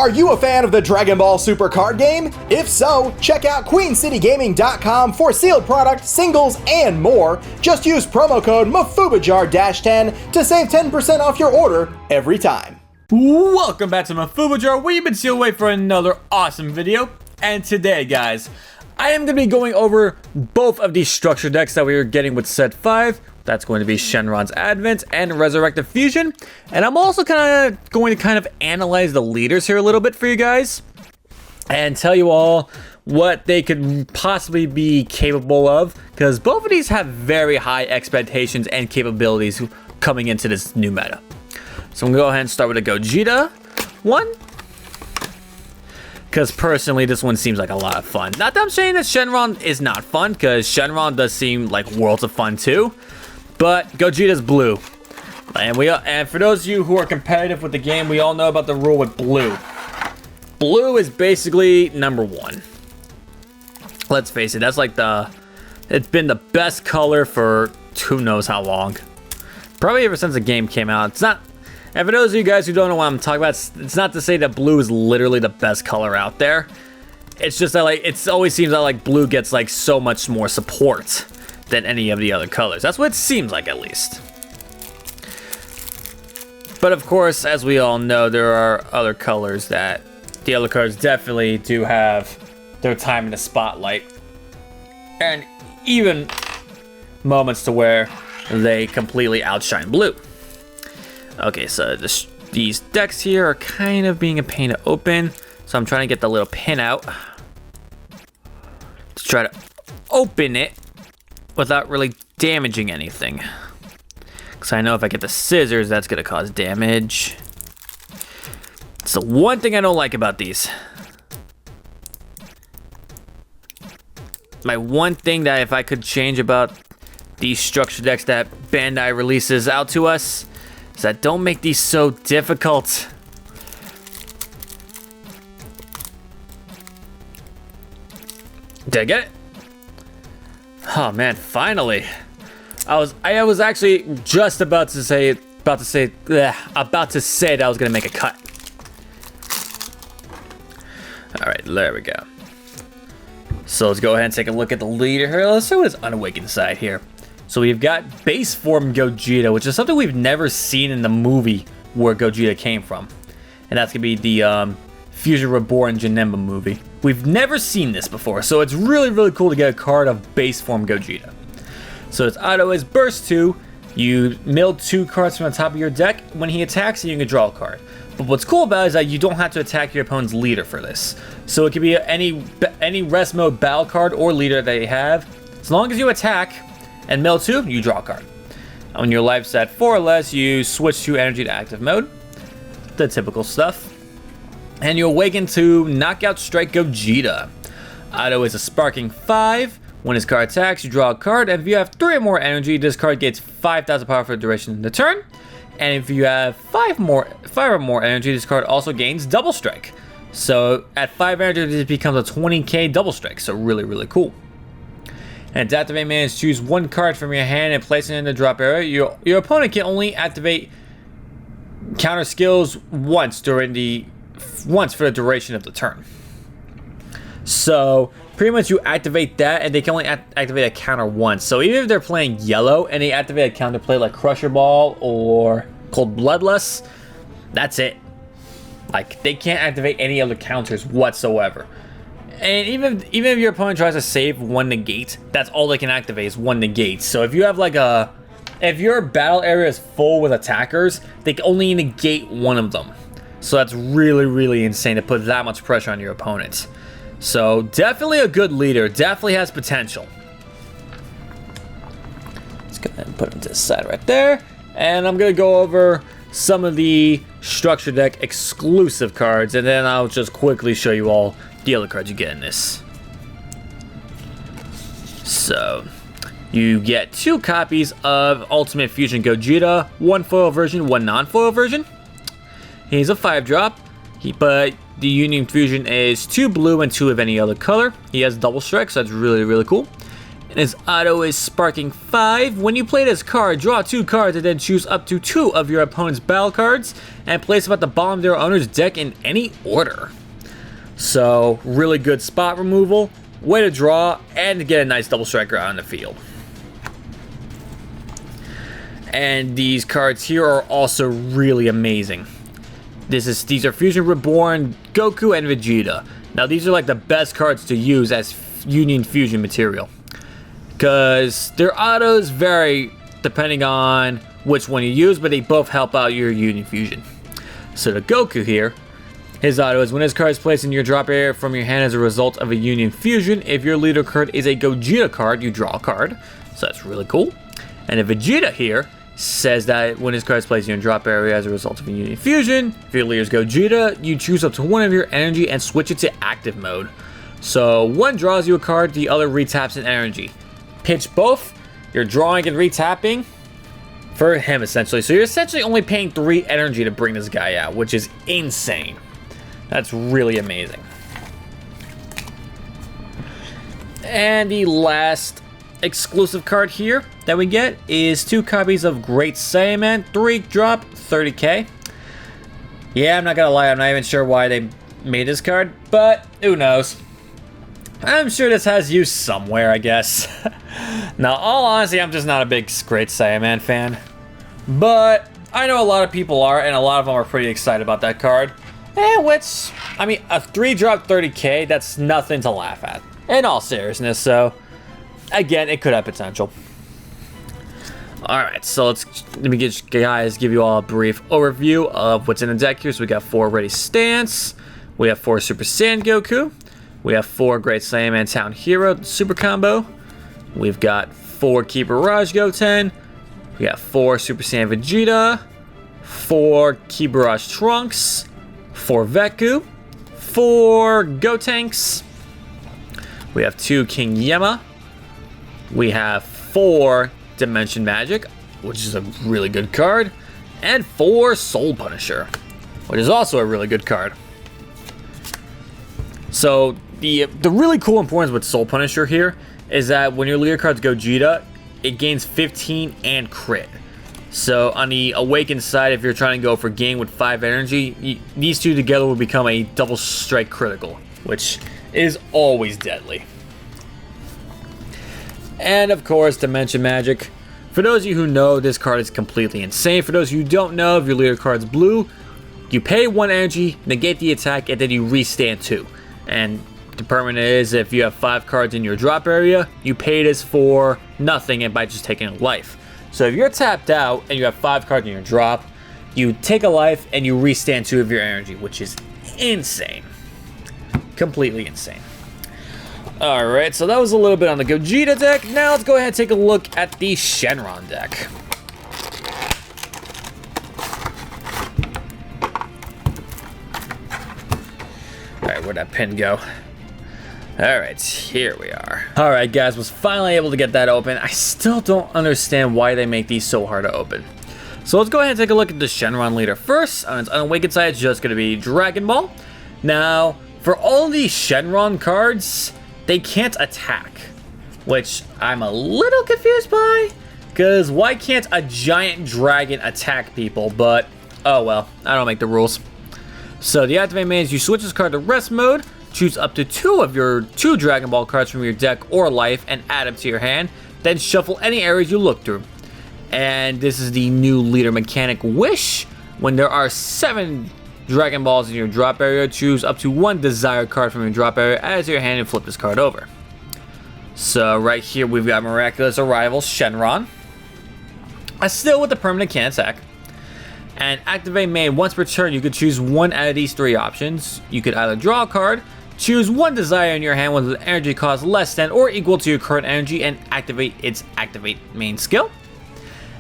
Are you a fan of the Dragon Ball Super card game? If so, check out QueenCityGaming.com for sealed product, singles, and more. Just use promo code MafubaJar-10 to save 10% off your order every time. Welcome back to Mafuba Jar. We've been sealed away for another awesome video. And today, guys, I am going to be going over both of these structure decks that we are getting with set 5. That's going to be Shenron's Advent and Resurrected Fusion. And I'm also going to analyze the leaders here a little bit for you guys. And tell you all what they could possibly be capable of. Because both of these have very high expectations and capabilities coming into this new meta. So I'm going to go ahead and start with a Gogeta one. Because personally, this one seems like a lot of fun. Not that I'm saying that Shenron is not fun, because Shenron does seem like worlds of fun too. But Gogeta's blue. And for those of you who are competitive with the game, we all know about the rule with blue. Blue is basically number one. Let's face it, that's like it's been the best color for who knows how long. Probably ever since the game came out. It's not. And for those of you guys who don't know what I'm talking about, it's not to say that blue is literally the best color out there. It's just that it always seems that blue gets so much more support than any of the other colors. That's what it seems like, at least. But of course, as we all know, there are other colors that the other colors definitely do have their time in the spotlight, and even moments to where they completely outshine blue. Okay, so these decks here are kind of being a pain to open, so I'm trying to get the little pin out to try to open it without really damaging anything. Because I know if I get the scissors, that's going to cause damage. It's the one thing I don't like about these. My one thing that if I could change about these structure decks that Bandai releases out to us is that don't make these so difficult. Did I get it? Oh man, finally. I was actually just about to say that I was gonna make a cut. All right, there we go. So let's go ahead and take a look at the leader here. Let's see what is unawakened side here. So we've got base form Gogeta, which is something we've never seen in the movie where Gogeta came from. And that's gonna be the Fusion Reborn Janemba movie. We've never seen this before, so it's really, really cool to get a card of base form Gogeta. So it's auto is burst 2. You mill 2 cards from the top of your deck. When he attacks, you can draw a card. But what's cool about it is that you don't have to attack your opponent's leader for this. So it could be any rest mode battle card or leader that you have. As long as you attack and mill 2, you draw a card. When your life's at 4 or less, you switch to energy to active mode. The typical stuff. And you awaken to Knockout Strike Gogeta. Auto is a sparking 5. When his card attacks, you draw a card. And if you have 3 or more energy, this card gets 5,000 power for the duration of the turn. And if you have 5 or more energy, this card also gains Double Strike. So at 5 energy, this becomes a 20k Double Strike. So really, really cool. And to activate mana, choose 1 card from your hand and place it in the drop area. Your opponent can only activate counter skills once for the duration of the turn. So pretty much you activate that, and they can only activate a counter once. So even if they're playing yellow and they activate a counter play like Crusher Ball or Cold Bloodlust, that's it. They can't activate any other counters whatsoever. And even if your opponent tries to save 1 negate, that's all they can activate is 1 negate. So if you have if your battle area is full with attackers, they can only negate 1 of them. So that's really, really insane to put that much pressure on your opponent. So definitely a good leader. Definitely has potential. Let's go ahead and put him to the side right there. And I'm going to go over some of the structure deck exclusive cards. And then I'll just quickly show you all the other cards you get in this. So you get 2 copies of Ultimate Fusion Gogeta. 1 foil version, 1 non-foil version. He's a 5-drop, but the Union Fusion is 2 blue and 2 of any other color. He has Double Strike, so that's really, really cool. And his auto is Sparking 5. When you play this card, draw 2 cards and then choose up to 2 of your opponent's battle cards and place them at the bottom of their owner's deck in any order. So, really good spot removal, way to draw, and to get a nice double striker out on the field. And these cards here are also really amazing. These are Fusion Reborn, Goku, and Vegeta. Now these are like the best cards to use as Union Fusion material, because their autos vary depending on which one you use, but they both help out your Union Fusion. So the Goku here, his auto is when his card is placed in your drop area from your hand as a result of a Union Fusion. If your leader card is a Gogeta card, you draw a card. So that's really cool. And the Vegeta here says that when his card is placed in your drop area as a result of a Union Fusion, if your leader's Gogeta, you choose up to 1 of your energy and switch it to active mode. So one draws you a card, the other retaps an energy. Pitch both, you're drawing and retapping for him essentially. So you're essentially only paying 3 energy to bring this guy out, which is insane. That's really amazing. And the last exclusive card here that we get is 2 copies of Great Saiyaman, 3 drop, 30k. Yeah, I'm not gonna lie, I'm not even sure why they made this card, but who knows. I'm sure this has use somewhere, I guess. Now, all honesty, I'm just not a big Great Saiyaman fan, but I know a lot of people are, and a lot of them are pretty excited about that card. And which, I mean, a 3 drop 30k, that's nothing to laugh at, in all seriousness. So again, it could have potential. Alright, so let me give you all a brief overview of what's in the deck here. So we got 4 Ready Stance, we have 4 Super Saiyan Goku, we have 4 Great Saiyaman Town Hero Super Combo, we've got 4 Ki Barrage Goten, we got 4 Super Saiyan Vegeta, 4 Ki Barrage Trunks, 4 Veku, 4 Gotenks, we have 2 King Yema, we have 4 Dimension Magic, which is a really good card, and 4 Soul Punisher, which is also a really good card. So the really cool importance with Soul Punisher here is that when your leader card's Gogeta, it gains 15 and crit. So on the Awakened side, if you're trying to go for gain with 5 energy, these two together will become a double strike critical, which is always deadly. And of course, Dimension Magic. For those of you who know, this card is completely insane. For those of you who don't know, if your leader card's blue, you pay 1 energy, negate the attack, and then you restand 2. And the permanent is if you have 5 cards in your drop area, you pay this for nothing and by just taking a life. So if you're tapped out and you have 5 cards in your drop, you take a life and you restand 2 of your energy, which is insane. Completely insane. Alright, so that was a little bit on the Gogeta deck. Now let's go ahead and take a look at the Shenron deck. Alright, where'd that pin go? Alright, here we are. Alright guys, was finally able to get that open. I still don't understand why they make these so hard to open. So let's go ahead and take a look at the Shenron leader first. On its unawakened side, it's just going to be Dragon Ball. Now, for all these Shenron cards, they can't attack, which I'm a little confused by, because why can't a giant dragon attack people? But, oh well, I don't make the rules. So the activate main is you switch this card to rest mode, choose up to 2 of your 2 Dragon Ball cards from your deck or life and add them to your hand, then shuffle any areas you look through. And this is the new leader mechanic Wish. When there are 7 Dragon Balls in your drop area, choose up to 1 desired card from your drop area, add it to your hand, and flip this card over. So right here we've got Miraculous Arrival Shenron. Still with the permanent can't attack. And activate main once per turn, you could choose 1 out of these 3 options. You could either draw a card, choose 1 desire in your hand with an energy cost less than or equal to your current energy, and activate its activate main skill.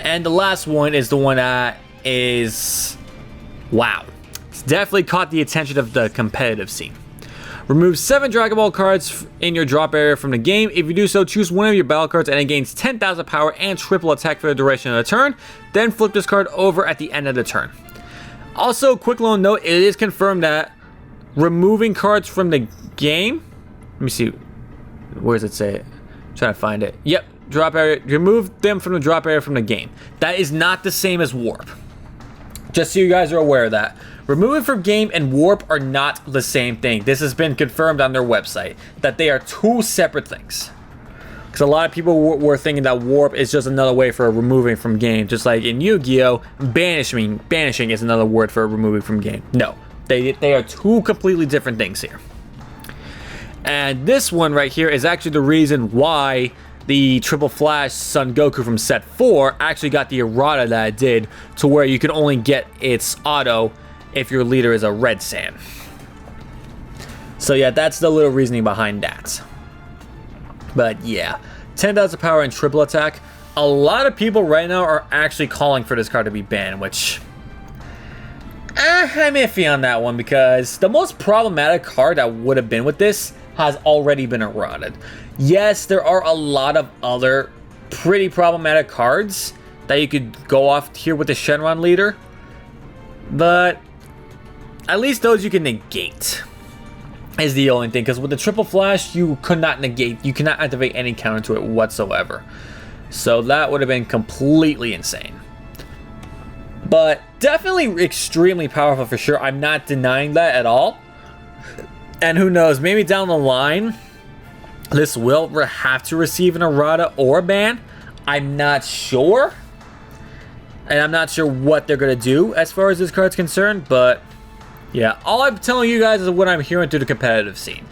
And the last one is the one that is, wow, it's definitely caught the attention of the competitive scene. Remove 7 Dragon Ball cards in your drop area from the game. If you do so, choose 1 of your battle cards and it gains 10,000 power and triple attack for the duration of the turn. Then flip this card over at the end of the turn. Also, quick little note, it is confirmed that removing cards from the game, let me see, where does it say it? trying to find it. Yep, drop area. Remove them from the drop area from the game. That is not the same as warp. Just so you guys are aware of that. Remove it from game and warp are not the same thing. This has been confirmed on their website, that they are two separate things. Because a lot of people were thinking that warp is just another way for removing from game. Just like in Yu-Gi-Oh, banishing is another word for removing from game. No, they are two completely different things here. And this one right here is actually the reason why the Triple Flash Son Goku from set 4 actually got the errata that it did, to where you can only get its auto if your leader is a Red Saiyan. So yeah, that's the little reasoning behind that. But yeah, 10,000 power and triple attack. A lot of people right now are actually calling for this card to be banned, which I'm iffy on that one, because the most problematic card that would have been with this has already been eroded. Yes, there are a lot of other pretty problematic cards that you could go off here with the Shenron leader, but at least those you can negate is the only thing, because with the Triple Flash you could not negate, you cannot activate any counter to it whatsoever. So that would have been completely insane. But definitely extremely powerful for sure. I'm not denying that at all. And who knows, maybe down the line this will have to receive an errata or a ban. I'm not sure. And I'm not sure what they're going to do as far as this card's concerned. But yeah, all I'm telling you guys is what I'm hearing through the competitive scene.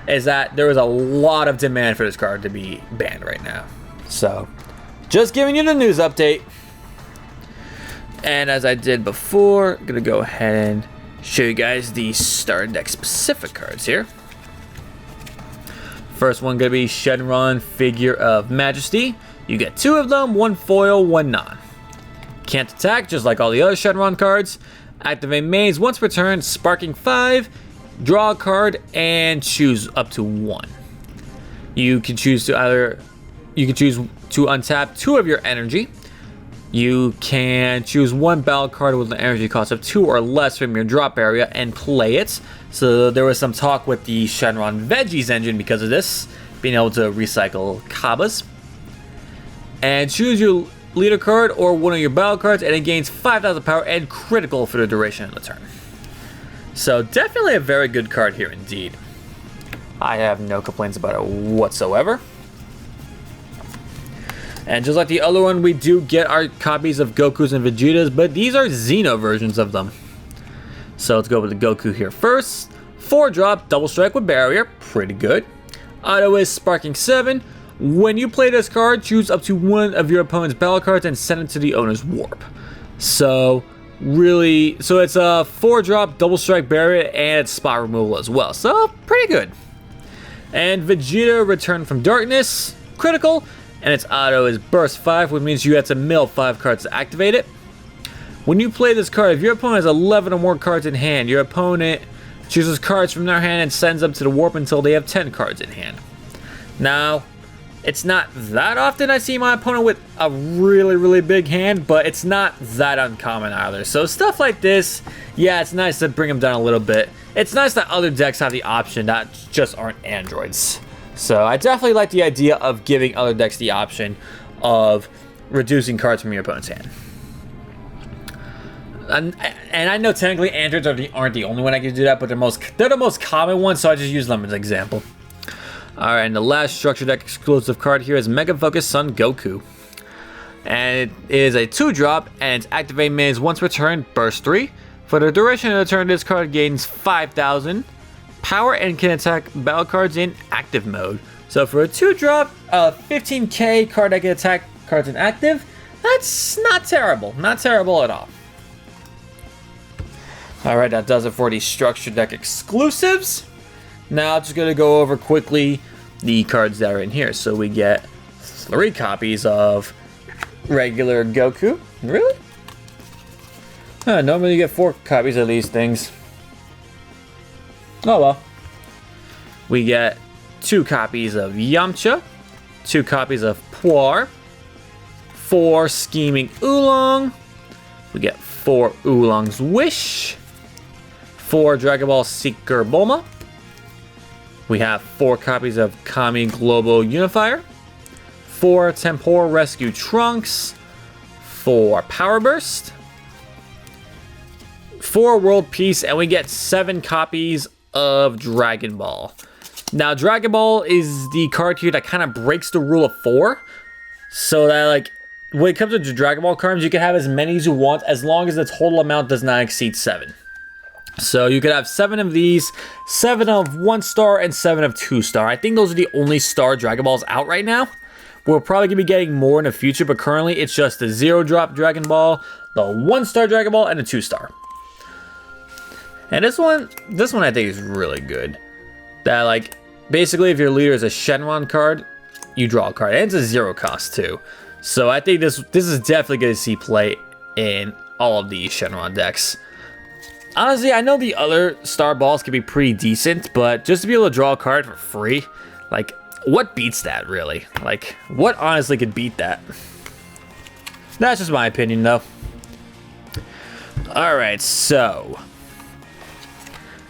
Is that there is a lot of demand for this card to be banned right now. So, just giving you the news update. And as I did before, I'm going to go ahead and show you guys the starter deck specific cards here. First one going to be Shenron Figure of Majesty. You get 2 of them, 1 foil, 1 non. Can't attack, just like all the other Shenron cards. Activate mains once per turn, sparking 5, draw a card, and choose up to 1. You can choose to untap 2 of your energy. You can choose 1 battle card with an energy cost of 2 or less from your drop area and play it. So there was some talk with the Shenron Veggies engine because of this, being able to recycle Kabas. And choose your leader card or one of your battle cards, and it gains 5,000 power and critical for the duration of the turn. So definitely a very good card here indeed. I have no complaints about it whatsoever. And just like the other one, we do get our copies of Gokus and Vegetas, but these are Xeno versions of them. So let's go with the Goku here first. 4-drop, double strike with barrier, pretty good. Auto is sparking 7. When you play this card, choose up to 1 of your opponent's battle cards and send it to the owner's warp. So really, so it's a 4-drop, double strike barrier, and it's spot removal as well. So pretty good. And Vegeta, Return from Darkness, critical. And its auto is burst 5, which means you have to mill 5 cards to activate it. When you play this card, if your opponent has 11 or more cards in hand, your opponent chooses cards from their hand and sends them to the warp until they have 10 cards in hand. Now, it's not that often I see my opponent with a really big hand, but it's not that uncommon either. So stuff like this, yeah, it's nice to bring them down a little bit. It's nice that other decks have the option that just aren't androids. So I definitely like the idea of giving other decks the option of reducing cards from your opponent's hand. And I know technically androids aren't the only one I can do that, but they're the most common one, so I just use them as an example. Alright, and the last structure deck exclusive card here is Mega Focus Son Goku. And it is a 2-drop, and its activate mains once per turn, burst 3. For the duration of the turn, this card gains 5,000 power and can attack battle cards in active mode. So for a 2-drop, 15k card that can attack cards in active, that's not terrible. Not terrible at all. Alright, that does it for the structure deck exclusives. Now I'm just going to go over quickly the cards that are in here. So we get 3 copies of regular Goku. Really? Normally you get 4 copies of these things. Oh well. We get 2 copies of Yamcha, 2 copies of Puar, 4 Scheming Oolong. We get 4 Oolong's Wish, 4 Dragon Ball Seeker Bulma. We have 4 copies of Kami Global Unifier, 4 Temporal Rescue Trunks, 4 Power Burst, 4 World Peace, and we get 7 copies of Dragon Ball. Now, Dragon Ball is the card here that kind of breaks the rule of 4. So that, like, when it comes to Dragon Ball cards, you can have as many as you want as long as the total amount does not exceed 7. So you could have 7 of these, 7 of 1 star, and 7 of 2 star. I think those are the only star Dragon Balls out right now. We're probably going to be getting more in the future, but currently it's just the 0-drop Dragon Ball, the 1-star Dragon Ball, and the 2-star. And this one I think is really good. That, like, basically if your leader is a Shenron card, you draw a card. And it's a 0 cost too. So I think this is definitely going to see play in all of these Shenron decks. Honestly, I know the other star balls can be pretty decent, but just to be able to draw a card for free, like, what beats that, really? Like, what honestly could beat that? That's just my opinion, though. Alright, so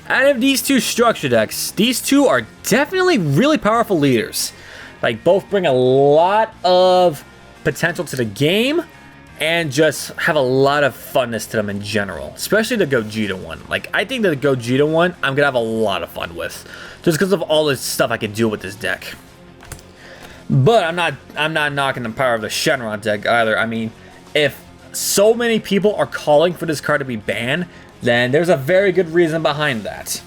out of these two structure decks, these two are definitely really powerful leaders. Like, both bring a lot of potential to the game and just have a lot of funness to them in general. Especially the Gogeta one. Like, I think the Gogeta one, I'm gonna have a lot of fun with. Just because of all this stuff I can do with this deck. But I'm not knocking the power of the Shenron deck either. I mean, if so many people are calling for this card to be banned, then there's a very good reason behind that.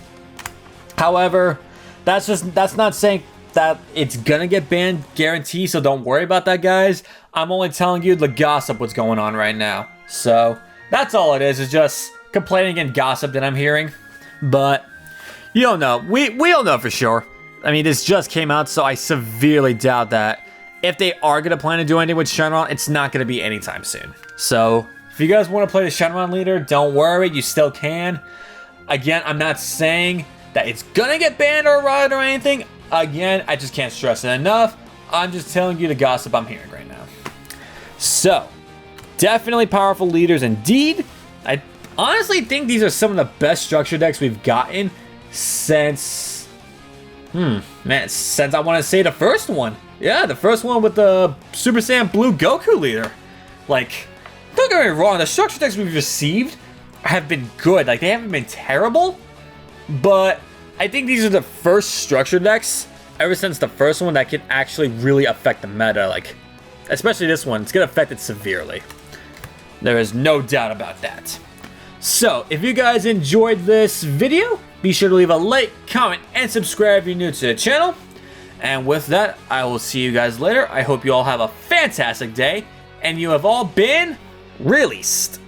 However, that's not saying that it's gonna get banned guaranteed, so don't worry about that, guys. I'm only telling you the gossip what's going on right now. So that's all it is just complaining and gossip that I'm hearing. But you don't know. We don't know for sure. I mean, this just came out, so I severely doubt that if they are gonna plan to do anything with Shenron, it's not gonna be anytime soon. So if you guys want to play the Shenron leader, don't worry, you still can. Again, I'm not saying that it's gonna get banned or rotted or anything. Again, I just can't stress it enough. I'm just telling you the gossip I'm hearing right now. So, definitely powerful leaders indeed. I honestly think these are some of the best structure decks we've gotten since... since I want to say the first one. Yeah, the first one with the Super Saiyan Blue Goku leader. Like, don't get me wrong, the structure decks we've received have been good. Like, they haven't been terrible, but I think these are the first structure decks ever since the first one that can actually really affect the meta. Like, especially this one, it's going to affect it severely. There is no doubt about that. So, if you guys enjoyed this video, be sure to leave a like, comment, and subscribe if you're new to the channel. And with that, I will see you guys later. I hope you all have a fantastic day, and you have all been released.